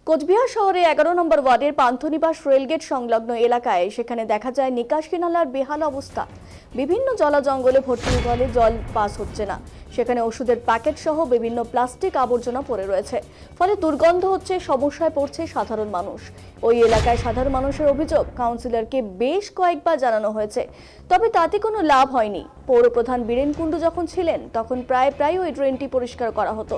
কোচবিহার শহরে 11 নম্বর ওয়ার্ডের পান্থনিবাস রেলগেট সংলগ্ন এলাকায় সেখানে দেখা যায় নিকাশি নালার বেহাল অবস্থা। বিভিন্ন জলা জঙ্গলে ভর্তি হলে জল পাস হচ্ছে না। সেখানে ওষুধের প্যাকেট সহ বিভিন্ন প্লাস্টিক আবর্জনা পড়ে রয়েছে, ফলে দুর্গন্ধ হচ্ছে, সমস্যায় পড়ছে সাধারণ মানুষ। ওই এলাকায় সাধারণ মানুষের অভিযোগ, কাউন্সিলরকে বেশ কয়েকবার জানানো হয়েছে, তবে তাতে কোনো লাভ হয়নি। পৌরপ্রধান বীরেন কুণ্ডু যখন ছিলেন তখন প্রায় ওই ড্রেনটি পরিষ্কার করা হতো,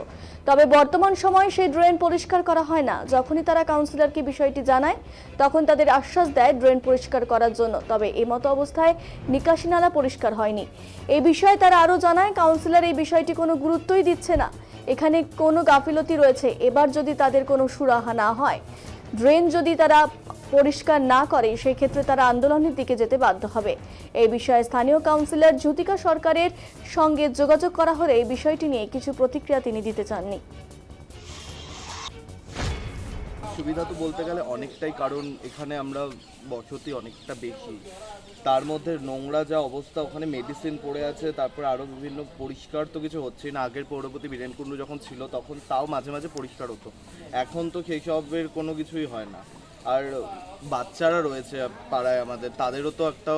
তবে বর্তমান সময়ে সেই ড্রেন পরিষ্কার করা হয় না। যখনই তারা কাউন্সিলরকে বিষয়টি জানায় তখন তাদের আশ্বাস দেয় ড্রেন পরিষ্কার করার জন্য, তবে এমতো অবস্থায় নিকাশি নালা পরিষ্কার হয়নি। এই বিষয়ে তারা আরও জানায়, কাউন্সিলর এই বিষয়টি কোনো গুরুত্বই দিচ্ছে না, এখানে কোনো গাফিলতি রয়েছে। এবার যদি তাদের কোনো সুরাহা না হয়, ড্রেন যদি তারা পরিষ্কার না করে, সেই ক্ষেত্রে তারা আন্দোলনের দিকে যেতে বাধ্য হবে। এই বিষয়ে স্থানীয় কাউন্সিলর জ্যোতিকা সরকারের সঙ্গে যোগাযোগ করা হলে এই বিষয়টি নিয়ে কিছু প্রতিক্রিয়া তিনি দিতে চাননি। সুবিধা তো বলতে গেলে অনেকটাই, কারণ এখানে আমরা বসতি অনেকটা বেশি, তার মধ্যে নোংরা যা অবস্থা, ওখানে মেডিসিন পড়ে আছে, তারপরে আরও বিভিন্ন পরিষ্কার তো কিছু হচ্ছে না। আগের পৌরপতি বীরেন কুণ্ডু যখন ছিল তখন তাও মাঝে মাঝে পরিষ্কার হতো, এখন তো সেই সবের কোনো কিছুই হয় না। আর বাচ্চারা রয়েছে পাড়ায় আমাদের, তাদেরও তো একটা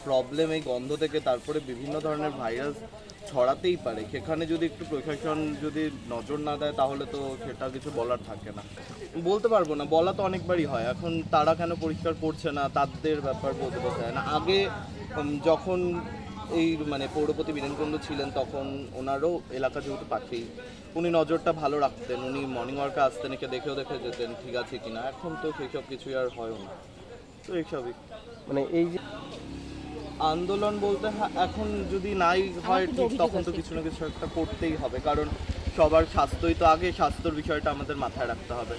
প্রবলেম এই গন্ধ থেকে, তারপরে বিভিন্ন ধরনের ভাইরাস ছড়াতেই পারে। সেখানে যদি একটু প্রশাসন যদি নজর না দেয় তাহলে তো সেটা কিছু বলার থাকে না। বলতে পারবো না, বলা তো অনেকবারই হয়, এখন তারা কেন পরিষ্কার করছে না তাদের ব্যাপার বলতে পারছে না। আগে যখন এই পৌরপতি বীরেন কুণ্ডু ছিলেন তখন ওনারও এলাকা যেহেতু পাশেই, উনি নজরটা ভালো রাখতেন, উনি মর্নিং ওয়ার্কে আসতেন, একে দেখে যেতেন ঠিক আছে কিনা। এখন তো সেই সব কিছুই আর হয়ও না, তো এইসবই। এই যে আন্দোলন বলতে এখন যদি নাই হয় ঠিক, তখন তো কিছু না কিছু একটা করতেই হবে, কারণ সবার স্বাস্থ্যই তো আগে। স্বাস্থ্যর বিষয়টা আমাদের মাথায় রাখতে হবে,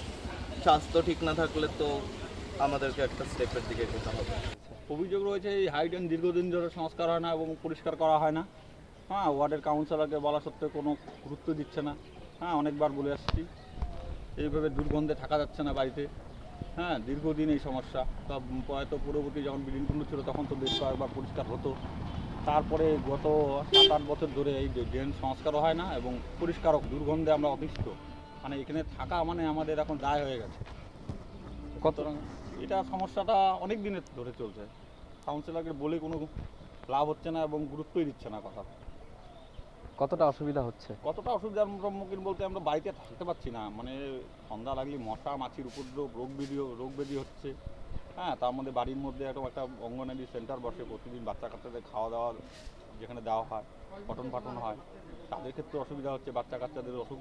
স্বাস্থ্য ঠিক না থাকলে তো আমাদেরকে একটা স্টেপের দিকে যেতে হবে। অভিযোগ রয়েছে এই হাইড্রেন দীর্ঘদিন ধরে সংস্কার হয় না এবং পরিষ্কার করা হয় না। ওয়ার্ডের কাউন্সিলরকে বলা সত্ত্বেও কোনো গুরুত্ব দিচ্ছে না। অনেকবার বলে আসছি, এইভাবে দুর্গন্ধে থাকা যাচ্ছে না বাড়িতে। দীর্ঘদিন এই সমস্যা। তা হয়তো পূর্ববর্তী যখন বীরেন কুণ্ডু ছিল তখন তো বেশ কয়েকবার পরিষ্কার হতো, তারপরে গত 7-8 বছর ধরে এই ড্রেন সংস্কারও হয় না এবং পরিষ্কারও। দুর্গন্ধে আমরা অতিষ্ঠ, এখানে থাকা আমাদের এখন দায় হয়ে গেছে। সুতরাং এটা সমস্যাটা অনেক দিনের ধরে চলছে, কাউন্সিলরকে বলে কোনো লাভ হচ্ছে না এবং গুরুত্বই দিচ্ছে না কথা। কতটা অসুবিধা হচ্ছে? কতটা অসুবিধার সম্মুখীন বলতে, আমরা বাড়িতে থাকতে পারছি না, সন্ধ্যা লাগলে মশা মাছির উপদ্রব, রোগ ব্যাধি হচ্ছে। তার মধ্যে বাড়ির মধ্যে একটা অঙ্গনারী সেন্টার বসে, প্রতিদিন বাচ্চা কাচ্চাদের খাওয়া দাওয়া যেখানে দেওয়া হয়, পঠন পাঠন হয়, তাদের ক্ষেত্রে অসুবিধা হচ্ছে, বাচ্চা কাচ্চাদের অসুখ